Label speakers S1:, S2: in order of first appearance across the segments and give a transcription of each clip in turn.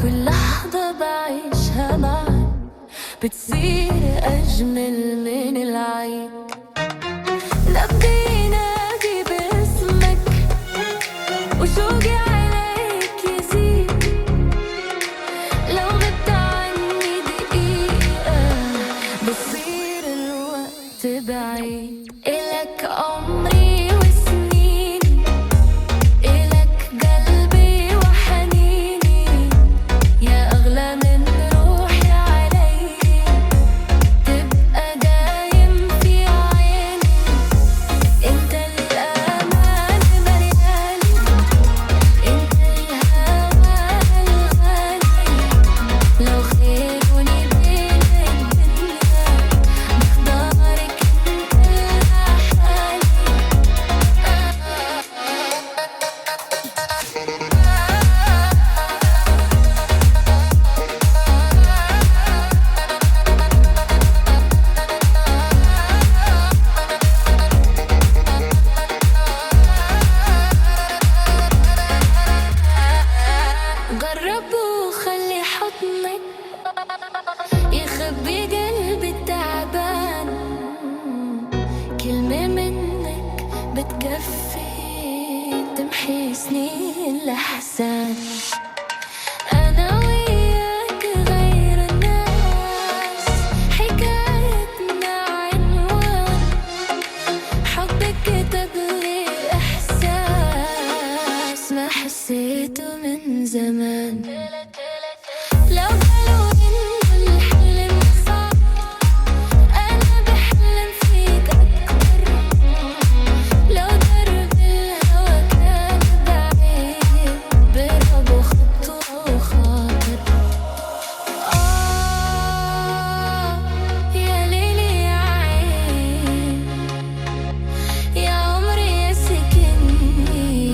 S1: كل لحظة بعيشها معاك بتصير أجمل من العيد. نبضي ينادي باسمك وشوقي عليك يزيد. لو غبت عني دقيقة بصير الوقت بعيد. إلك عمري وسنيني، إلك قلبي وحنيني، يا أغلى من روحي علي. تبقى دايم في عيني، انت الأمان ملياني، انت الهوى الغالي. لو خيروني بين الدنيا بختارك انت لحالي. جرب وخلي حضنك يخبي قلبي التعبان. كلمة منك بتكفي تمحي سنين الأحزان. أنا وياك غير الناس، حكايتنا عنوان حبك كتب لي إحساس ما حسيته من زمان. لو قالوا إنه الحلم صعب أنا بحلم فيك أكتر. لو درب الهوى كان بعيد برب وخطوة وخاطر. يا ليلي يا عين، يا عمري يا سكني.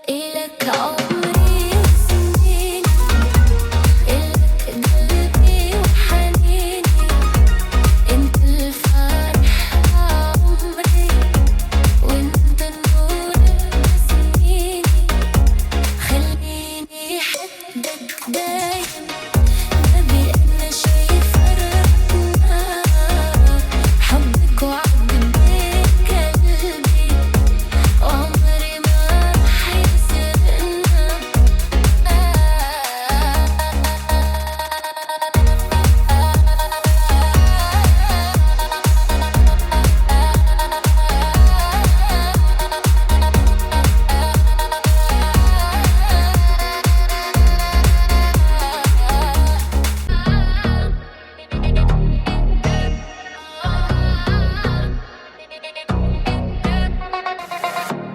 S1: إلك عمري وسنيني، إلك قلبي وحنيني، انت الفرح عمري، وانت النور بسنيني. خليني حدك دايم، نبي أنا شي فرقنا. حبك وعد بين قلبي، وعمري ما رح يسرقنا.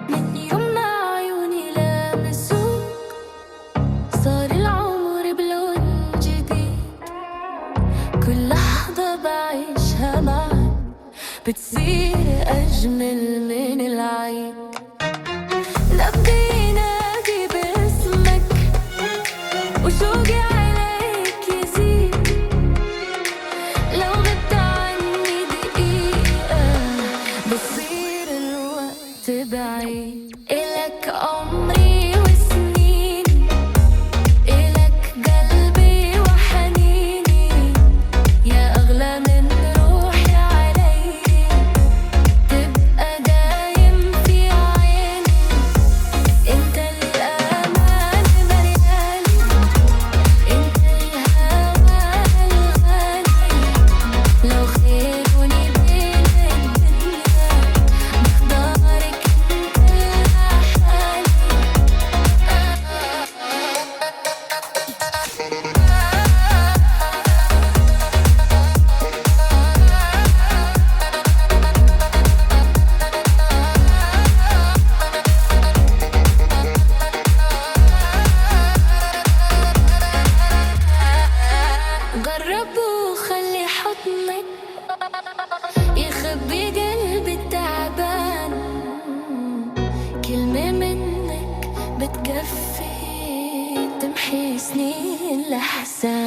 S1: من يوم ما عيوني لامسوك صار العمر بلون جديد. كل لحظة بعيشها معاك بتصير أجمل من العيد. نبضي ينادي باسمك وشوقي عليك يزيد. لو غبت عني دقيقة بصير الوقت بعيد. إلك عمري وسنيني، إلك قلبي وحنيني، يا أغلى من روحي علي. تبقى دايم في عيني، انت الأمان ملياني، انت الهوى الغالي. لو خيروني بين الدنيا بختارك انت لحالي. جرب وخلي حضنك يخبي قلبي التعبان. كلمة منك بتكفي تمحي سنين الأحزان.